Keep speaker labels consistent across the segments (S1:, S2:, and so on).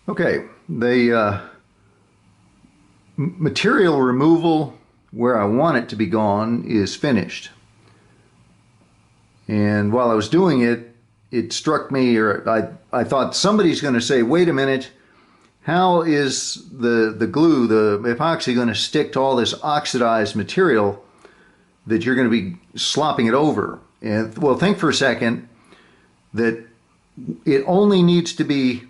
S1: Okay, the material removal where I want it to be gone is finished. And while I was doing it, it struck me, or I thought somebody's going to say, wait a minute, how is the glue, the epoxy, going to stick to all this oxidized material that you're going to be slopping it over? And well, think for a second that it only needs to be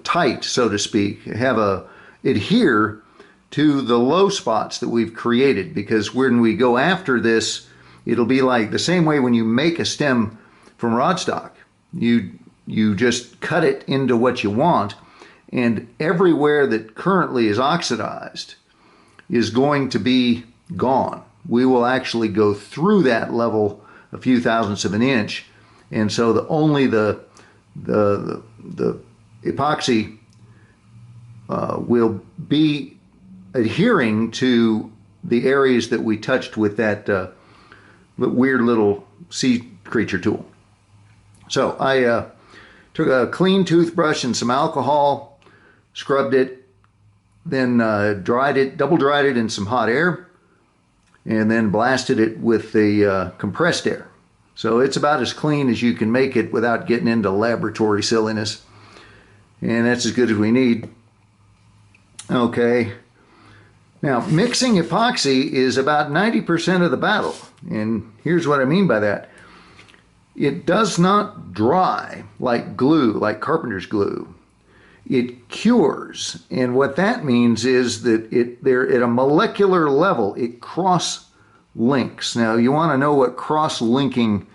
S1: tight, so to speak, adhere to the low spots that we've created, because when we go after this, it'll be like the same way when you make a stem from rodstock. You just cut it into what you want, and everywhere that currently is oxidized is going to be gone. We will actually go through that level a few thousandths of an inch, and so only the epoxy will be adhering to the areas that we touched with that weird little sea creature tool. So I took a clean toothbrush and some alcohol, scrubbed it, then dried it, double dried it in some hot air, and then blasted it with the compressed air. So it's about as clean as you can make it without getting into laboratory silliness. And that's as good as we need. Okay. Now, mixing epoxy is about 90% of the battle. And here's what I mean by that. It does not dry like glue, like carpenter's glue. It cures. And what that means is that at a molecular level, it cross-links. Now, you want to know what cross-linking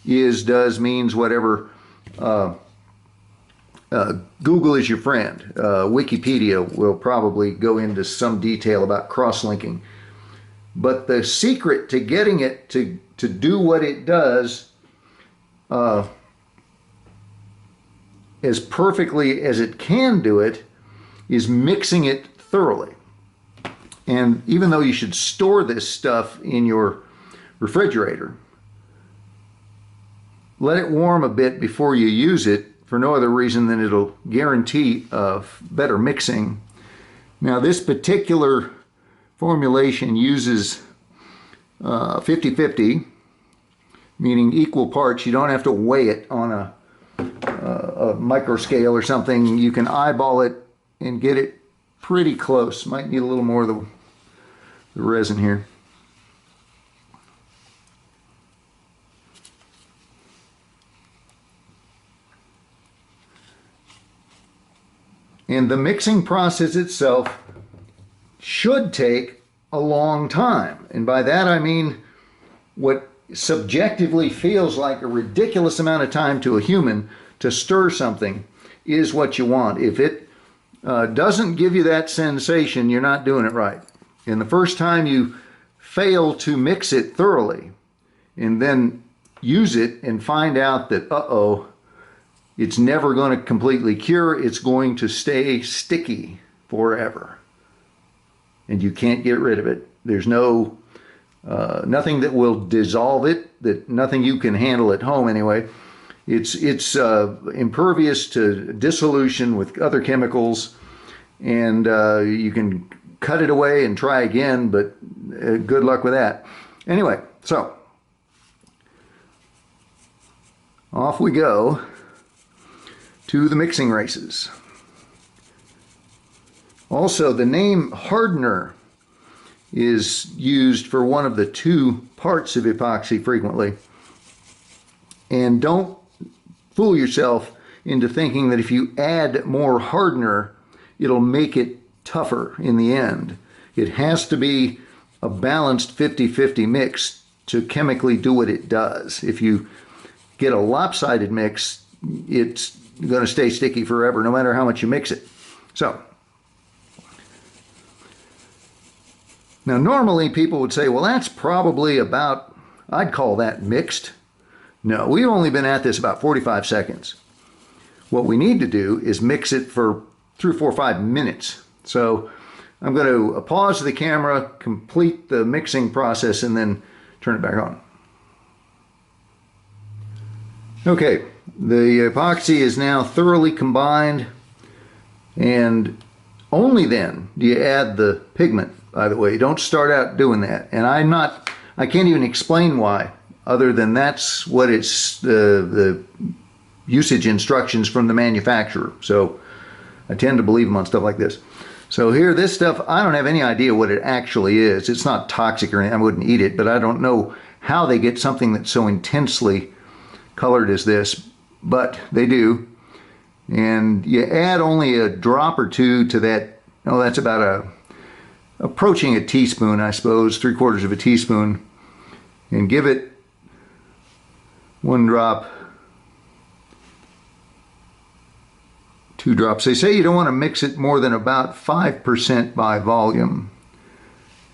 S1: means whatever. Google is your friend. Wikipedia will probably go into some detail about cross-linking. But the secret to getting it to do what it does as perfectly as it can do it is mixing it thoroughly. And even though you should store this stuff in your refrigerator, let it warm a bit before you use it, for no other reason than it'll guarantee better mixing. Now, this particular formulation uses 50-50, meaning equal parts. You don't have to weigh it on a micro scale or something. You can eyeball it and get it pretty close. Might need a little more of the resin here. And the mixing process itself should take a long time. And by that I mean what subjectively feels like a ridiculous amount of time to a human to stir something is what you want. If it doesn't give you that sensation, you're not doing it right. And the first time you fail to mix it thoroughly and then use it and find out that, uh-oh, it's never going to completely cure. It's going to stay sticky forever. And you can't get rid of it. There's nothing that will dissolve it, nothing you can handle at home anyway. It's impervious to dissolution with other chemicals, and you can cut it away and try again, but good luck with that. Anyway, so off we go to the mixing races. Also, the name hardener is used for one of the two parts of epoxy frequently. And don't fool yourself into thinking that if you add more hardener, it'll make it tougher in the end. It has to be a balanced 50-50 mix to chemically do what it does. If you get a lopsided mix, it's going to stay sticky forever, no matter how much you mix it. So, now normally people would say, well, that's probably about, I'd call that mixed. No, we've only been at this about 45 seconds. What we need to do is mix it for 3 or 4 or 5 minutes. So I'm going to pause the camera, complete the mixing process, and then turn it back on. Okay, the epoxy is now thoroughly combined And only then do you add the pigment, by the way. Don't start out doing that. And I can't even explain why, other than that's what it's the usage instructions from the manufacturer. So I tend to believe them on stuff like this. So here, this stuff, I don't have any idea what it actually is. It's not toxic or anything. I wouldn't eat it, but I don't know how they get something that's so intensely colored as this, but they do. And you add only a drop or two to that. Oh, that's about approaching a teaspoon, I suppose, 3/4 of a teaspoon, and give it 1 drop, 2 drops. They say you don't want to mix it more than about 5% by volume,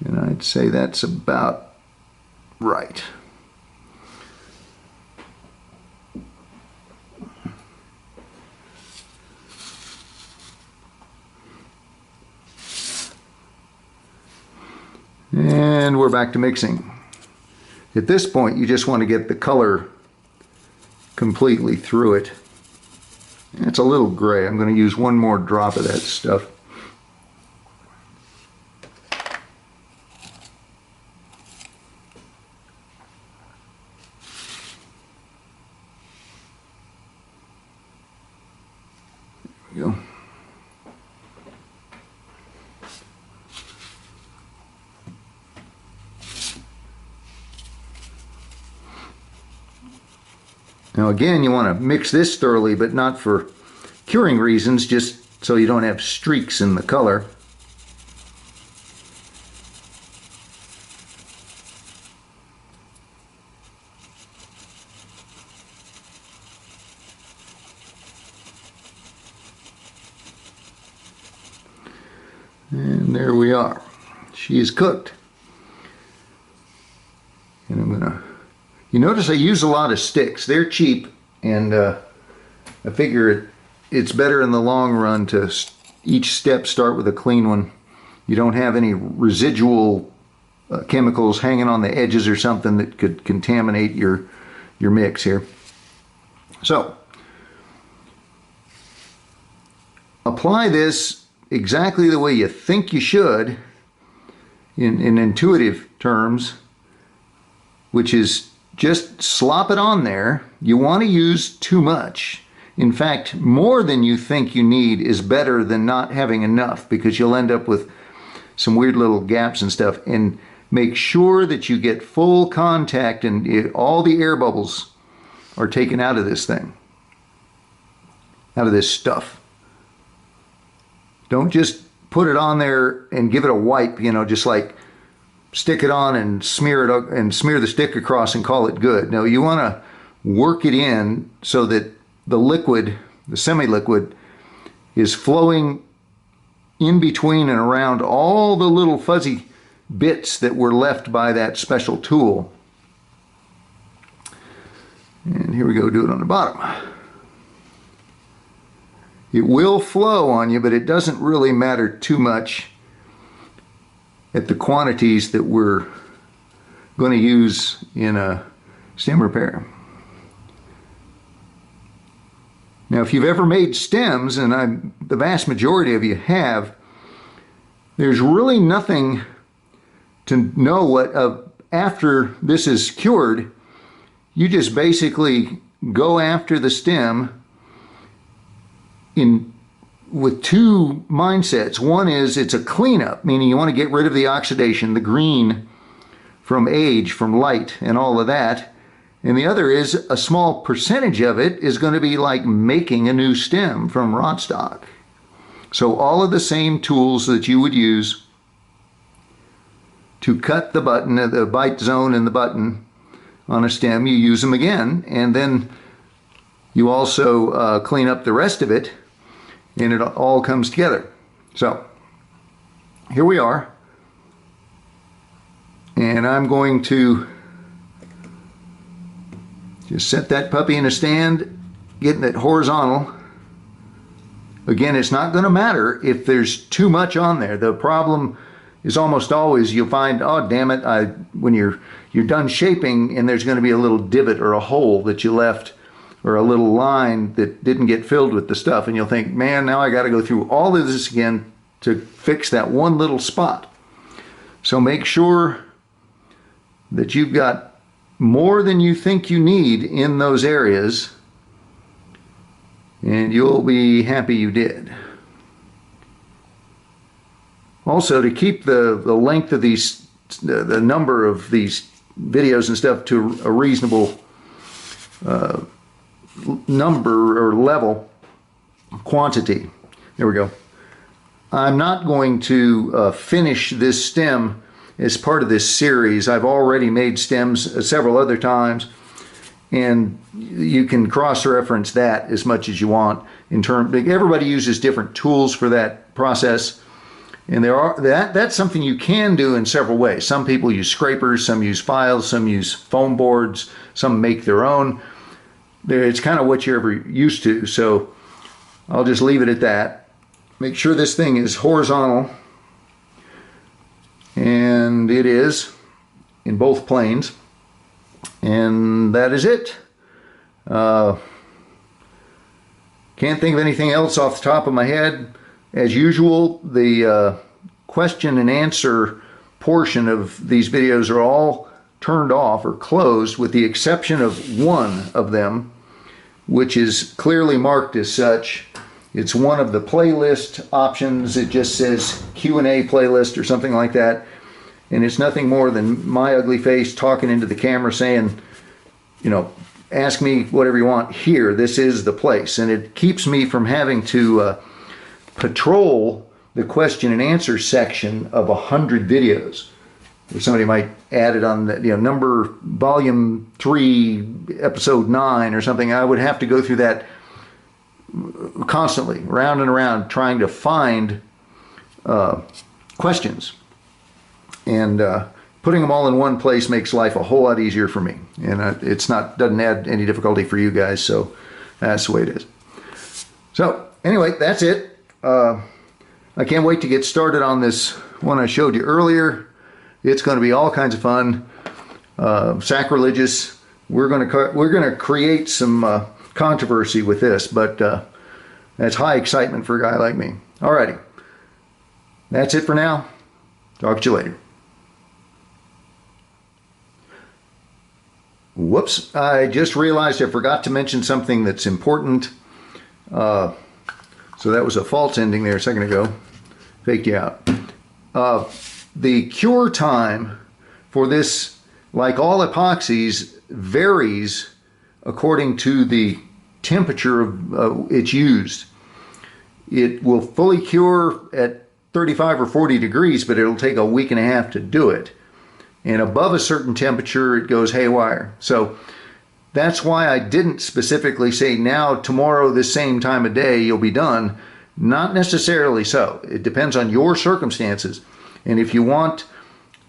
S1: and I'd say that's about right. And we're back to mixing. At this point, you just want to get the color completely through it. It's a little gray. I'm going to use 1 more drop of that stuff. There we go. Now again, you want to mix this thoroughly, but not for curing reasons, just so you don't have streaks in the color. And there we are. She is cooked. And I'm gonna, you notice I use a lot of sticks. They're cheap, and I figure it's better in the long run to each step start with a clean one. You don't have any residual chemicals hanging on the edges or something that could contaminate your mix here. So apply this exactly the way you think you should in intuitive terms, which is just slop it on there. You want to use too much. In fact, more than you think you need is better than not having enough, because you'll end up with some weird little gaps and stuff. And make sure that you get full contact and all the air bubbles are taken out of this thing, out of this stuff. Don't just put it on there and give it a wipe, you know, just like stick it on and smear it and smear the stick across and call it good. No, you want to work it in so that the liquid, the semi-liquid, is flowing in between and around all the little fuzzy bits that were left by that special tool. And here we go, do it on the bottom. It will flow on you, but it doesn't really matter too much at the quantities that we're going to use in a stem repair. Now, if you've ever made stems, and the vast majority of you have, there's really nothing to know what after this is cured. You just basically go after the stem with 2 mindsets. One is it's a cleanup, meaning you want to get rid of the oxidation, the green from age, from light, and all of that. And the other is a small percentage of it is going to be like making a new stem from rod stock. So all of the same tools that you would use to cut the button, the bite zone in the button on a stem, you use them again, and then you also clean up the rest of it, and it all comes together. So here we are, and I'm going to just set that puppy in a stand, getting it horizontal. Again, it's not going to matter if there's too much on there. The problem is almost always you'll find, oh damn it, when you're done shaping and there's going to be a little divot or a hole that you left or a little line that didn't get filled with the stuff, and you'll think, man, now I got to go through all of this again to fix that one little spot. So make sure that you've got more than you think you need in those areas, and you'll be happy you did. Also, to keep the length of these, the number of these videos and stuff to a reasonable number or level, quantity. There we go. I'm not going to finish this stem as part of this series. I've already made stems several other times, and you can cross-reference that as much as you want. Everybody uses different tools for that process, and that's something you can do in several ways. Some people use scrapers, some use files, some use foam boards, some make their own. It's kind of what you're ever used to, so I'll just leave it at that. Make sure this thing is horizontal, and it is in both planes, and that is it. Can't think of anything else off the top of my head. As usual, the question and answer portion of these videos are all turned off or closed, with the exception of one of them, which is clearly marked as such. It's one of the playlist options. It just says Q&A playlist or something like that, and it's nothing more than my ugly face talking into the camera saying, you know, ask me whatever you want here. This is the place, and it keeps me from having to patrol the question and answer section of 100 videos. If somebody might add it on the, number volume 3, episode 9 or something, I would have to go through that constantly, round and around, trying to find questions. And putting them all in one place makes life a whole lot easier for me. And doesn't add any difficulty for you guys, so that's the way it is. So anyway, that's it. I can't wait to get started on this one I showed you earlier. It's going to be all kinds of fun, sacrilegious. We're going to create some controversy with this, but that's high excitement for a guy like me. Alrighty, that's it for now. Talk to you later. Whoops, I just realized I forgot to mention something that's important. So that was a false ending there a second ago. Faked you out. The cure time for this, like all epoxies, varies according to the temperature of it's used. It will fully cure at 35 or 40 degrees, but it'll take a week and a half to do it. And above a certain temperature, it goes haywire. So that's why I didn't specifically say now, tomorrow, this same time of day, you'll be done. Not necessarily so. It depends on your circumstances. And if you want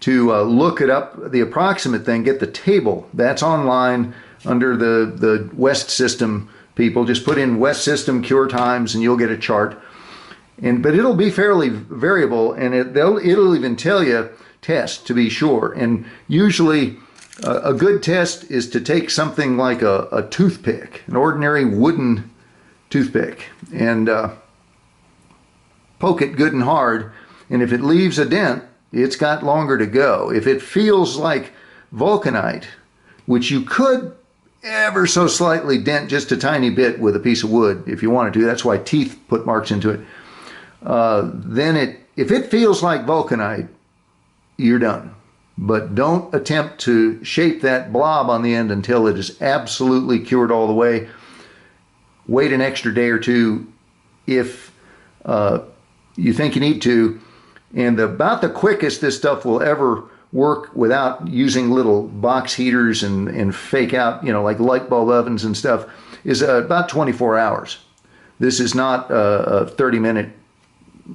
S1: to look it up, the approximate thing, get the table. That's online under the West System people. Just put in West System cure times and you'll get a chart. But it'll be fairly variable, and it'll even tell you test to be sure. And usually a good test is to take something like a toothpick, an ordinary wooden toothpick, and poke it good and hard. And if it leaves a dent, it's got longer to go. If it feels like vulcanite, which you could ever so slightly dent just a tiny bit with a piece of wood if you wanted to, that's why teeth put marks into it, then if it feels like vulcanite, you're done. But don't attempt to shape that blob on the end until it is absolutely cured all the way. Wait an extra day or two if you think you need to. And about the quickest this stuff will ever work without using little box heaters and fake out, like light bulb ovens and stuff, is about 24 hours. This is not a 30-minute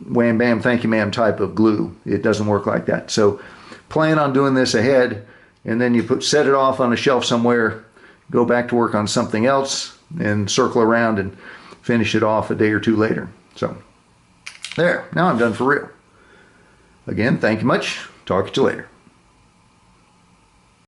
S1: wham bam thank you ma'am type of glue. It doesn't work like that. So plan on doing this ahead, and then you set it off on a shelf somewhere, go back to work on something else, and circle around and finish it off a day or two later. So there, now I'm done for real. Again, thank you much. Talk to you later.